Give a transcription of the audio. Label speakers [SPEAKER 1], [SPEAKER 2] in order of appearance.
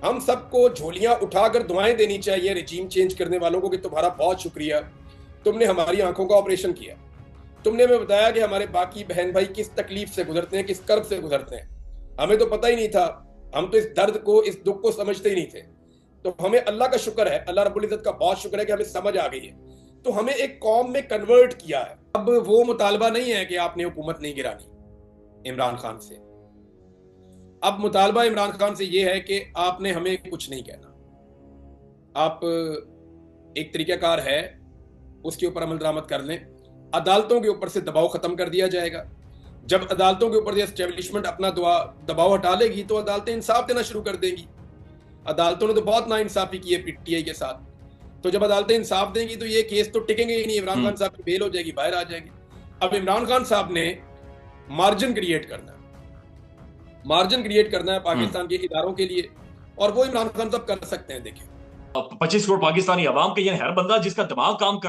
[SPEAKER 1] हम सबको झोलियां उठाकर दुआएं देनी चाहिए रिजीम चेंज करने वालों को कि तुम्हारा बहुत शुक्रिया, तुमने हमारी आंखों का ऑपरेशन किया। तुमने हमें बताया कि हमारे बाकी बहन भाई किस तकलीफ से गुजरते हैं, किस कर्ब से गुजरते हैं। हमें तो पता ही नहीं था। हम तो इस दर्द को, इस दुख को समझते ही नहीं थे। तो हमें अल्लाह का शुक्र है, अल्लाह रब्बुल इज्जत का बहुत शुक्र है कि हमें समझ आ गई है। तो हमें एक कौम में कन्वर्ट किया है। अब वो मुतालबा नहीं है कि आपने हुकूमत नहीं गिरानी इमरान खान से। अब मुतालबा इमरान खान से ये है कि आपने हमें कुछ नहीं कहना। आप एक तरीकाकार है, उसके ऊपर अमल दरामद कर लें। अदालतों के ऊपर से दबाव खत्म कर दिया जाएगा। जब अदालतों के ऊपर से एस्टेब्लिशमेंट अपना दबाव हटा लेगी तो अदालतें इंसाफ देना शुरू कर देंगी। अदालतों ने तो बहुत नाइंसाफी की है पीटीआई के साथ। तो जब अदालतें इंसाफ देंगी तो ये केस तो टिकेंगे ही नहीं, इमरान खान साहब की बेल हो जाएगी, बाहर आ जाएंगे। अब इमरान खान साहब ने मार्जिन क्रिएट करना है, मार्जिन क्रिएट करना है पाकिस्तान के इदारों के लिए, और वो इमरान खान साहब कर सकते हैं। देखिए,
[SPEAKER 2] 25 करोड़ पाकिस्तानी अवाम के, यानी हर बंदा जिसका दिमाग काम करता